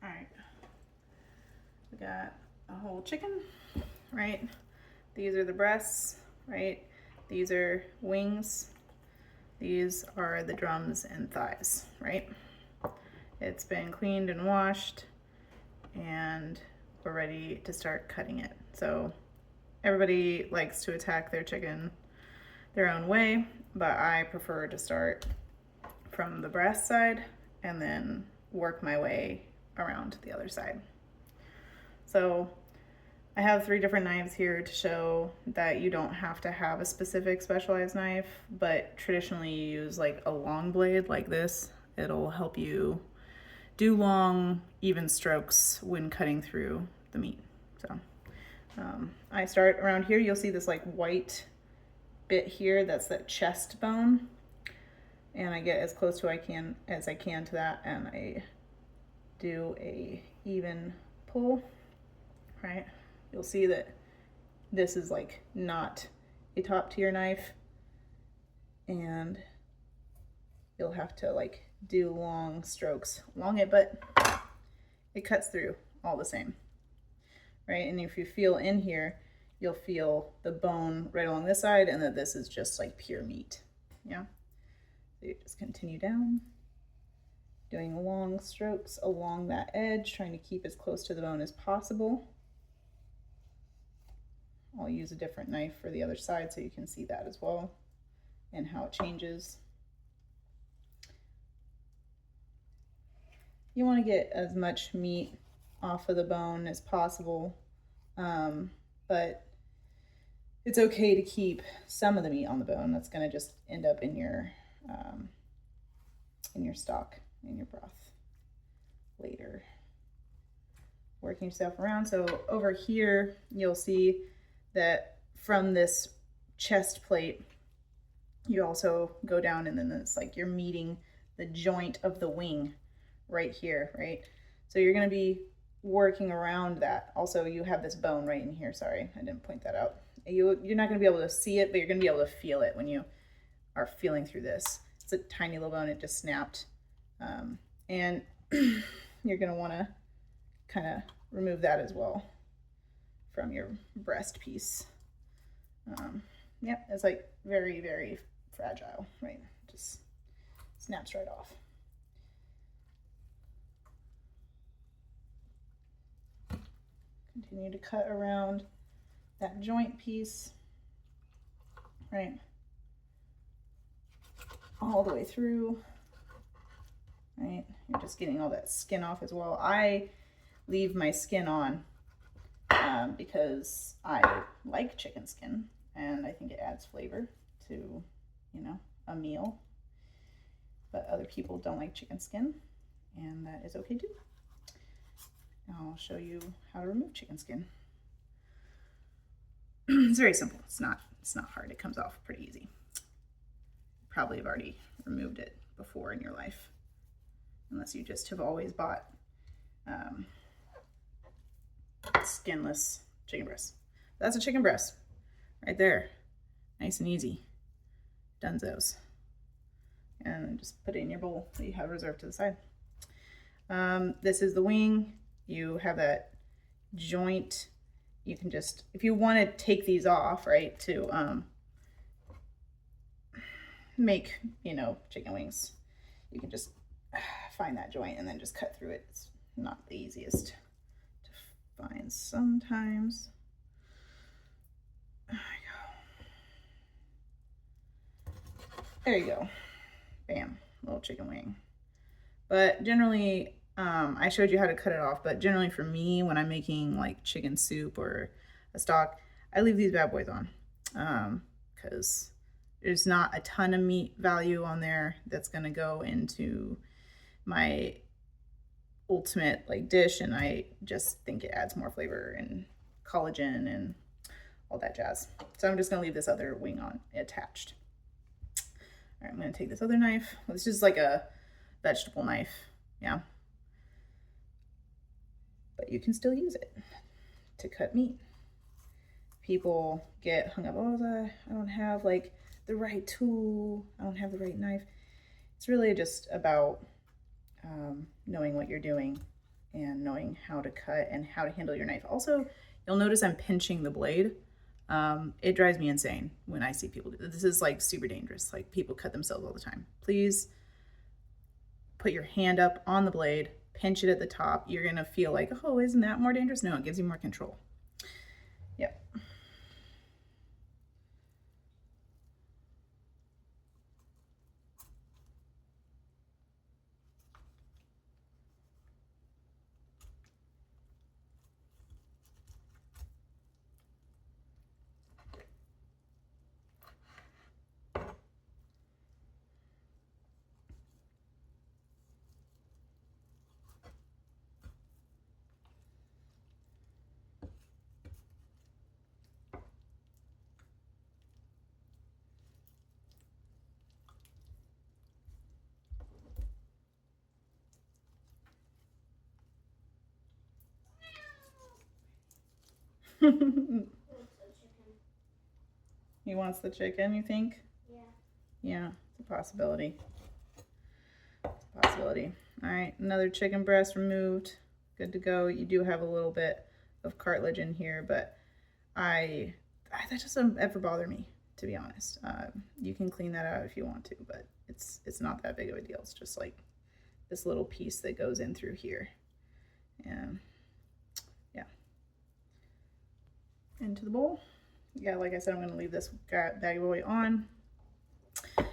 All right, we got a whole chicken, right? These are the breasts, right? These are wings. These are the drums and thighs, right? It's been cleaned and washed, and we're ready to start cutting it. So everybody likes to attack their chicken their own way, but I prefer to start from the breast side and then work my way around to the other side. So I have 3 different knives here to show that you don't have to have a specific specialized knife, but traditionally you use like a long blade like this. It'll help you do long, even strokes when cutting through the meat. So I start around here. You'll see this like white bit here. That's that chest bone. And I get as close to as I can to that, and I do a even pull, right? You'll see that this is like not a top tier knife, and you'll have to like do long strokes along it, but it cuts through all the same, right? And if you feel in here, you'll feel the bone right along this side, and that this is just like pure meat, yeah? So you just continue down, doing long strokes along that edge, trying to keep as close to the bone as possible. I'll use a different knife for the other side so you can see that as well and how it changes. You want to get as much meat off of the bone as possible, but it's okay to keep some of the meat on the bone. That's going to just end up in your stock, in your broth later. Working yourself around. So over here, you'll see that from this chest plate, you also go down, and then it's like you're meeting the joint of the wing right here, right? So you're going to be working around that. Also, you have this bone right in here. Sorry, I didn't point that out. You're not going to be able to see it, but you're going to be able to feel it when you are feeling through this. It's a tiny little bone. It just snapped. And you're going to want to kind of remove that as well from your breast piece. Yep, it's like very, very fragile, right? Just snaps right off. Continue to cut around that joint piece, right? All the way through, right? You're just getting all that skin off as well. I leave my skin on because I like chicken skin, and I think it adds flavor to, you know, a meal. But other people don't like chicken skin, and that is okay too. I'll show you how to remove chicken skin. It's very simple. It's not hard. It comes off pretty easy. Probably have already removed it before in your life, unless you just have always bought skinless chicken breasts. That's a chicken breast right there. Nice and easy. Dunzos. And just put it in your bowl that you have reserved to the side. This is the wing. You have that joint. You can just, if you want to take these off, right, to make, you know, chicken wings, you can just find that joint and then just cut through it. It's not the easiest to find sometimes. There you go. Bam, little chicken wing. But generally, I showed you how to cut it off, but generally for me, when I'm making like chicken soup or a stock, I leave these bad boys on because there's not a ton of meat value on there that's going to go into my ultimate like dish, and I just think it adds more flavor and collagen and all that jazz. So I'm just going to leave this other wing on attached. All right, I'm going to take this other knife. This is like a vegetable knife, yeah, but you can still use it to cut meat. People get hung up, oh, I don't have like the right tool, I don't have the right knife. It's really just about knowing what you're doing and knowing how to cut and how to handle your knife. Also, you'll notice I'm pinching the blade. It drives me insane when I see people do this. This is like super dangerous. Like people cut themselves all the time. Please put your hand up on the blade, pinch it at the top. You're gonna feel like, oh, isn't that more dangerous? No, it gives you more control. Yep. He wants the chicken, you think? Yeah. Yeah, it's a possibility. It's a possibility. All right, another chicken breast removed. Good to go. You do have a little bit of cartilage in here, but that doesn't ever bother me, to be honest. You can clean that out if you want to, but it's not that big of a deal. It's just like this little piece that goes in through here. And yeah, into the bowl. Yeah, like I said, I'm going to leave this baggy boy on.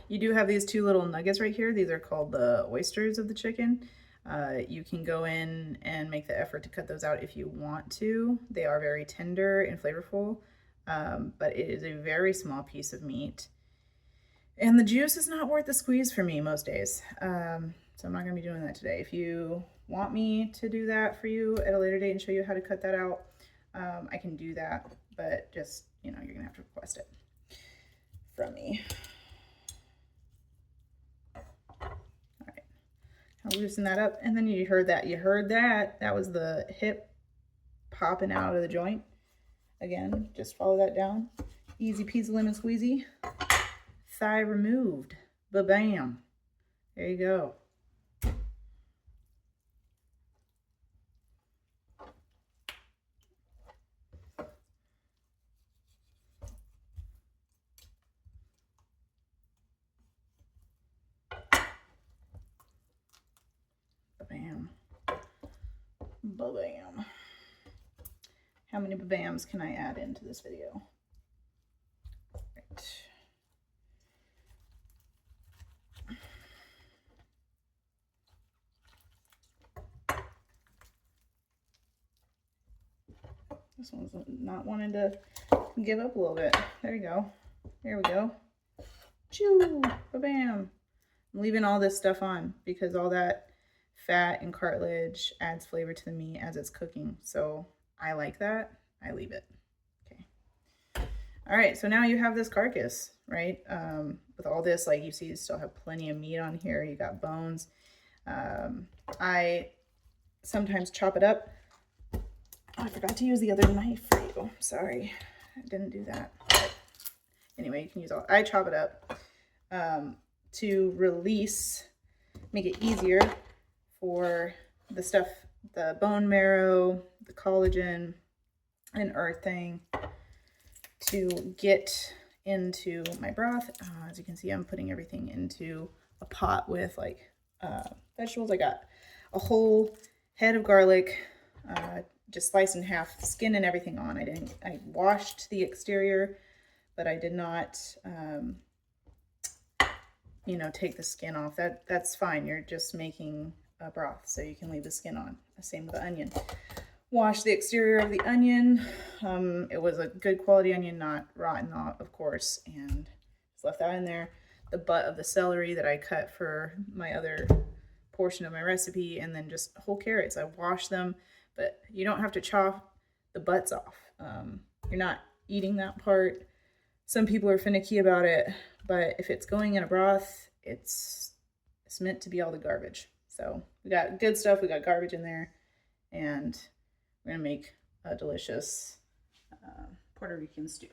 You do have these two little nuggets right here. These are called the oysters of the chicken. You can go in and make the effort to cut those out if you want to. They are very tender and flavorful, but it is a very small piece of meat. And the juice is not worth the squeeze for me most days. So I'm not going to be doing that today. If you want me to do that for you at a later date and show you how to cut that out, I can do that. But just, you know, you're going to have to request it from me. I'll loosen that up, and then you heard that. That was the hip popping out of the joint. Again, just follow that down. Easy peasy lemon squeezy. Thigh removed. Ba-bam. There you go. Ba-bam. Ba-bam. How many ba-bams can I add into this video? Right. This one's not wanting to give up a little bit. There you go. There we go. Choo! Ba-bam. I'm leaving all this stuff on because all that fat and cartilage adds flavor to the meat as it's cooking. So I like that. I leave it. Okay. All right, so now you have this carcass, right? With all this, like you see, you still have plenty of meat on here. You got bones. I sometimes chop it up. Oh, I forgot to use the other knife for you. Sorry, I didn't do that. But anyway, you can use all. I chop it up to release, make it easier for the stuff, the bone marrow, the collagen, and earthing to get into my broth. As you can see, I'm putting everything into a pot with like vegetables. I got a whole head of garlic, just sliced in half, skin and everything on. I washed the exterior, but I did not, you know, take the skin off. That's fine. You're just making a broth, so you can leave the skin on. Same with the onion. Wash the exterior of the onion. It was a good quality onion, not rotten, of course, and just left that in there. The butt of the celery that I cut for my other portion of my recipe, and then just whole carrots. I washed them, but you don't have to chop the butts off. You're not eating that part. Some people are finicky about it, but if it's going in a broth, it's meant to be all the garbage. So we got good stuff, we got garbage in there, and we're gonna make a delicious Puerto Rican stew.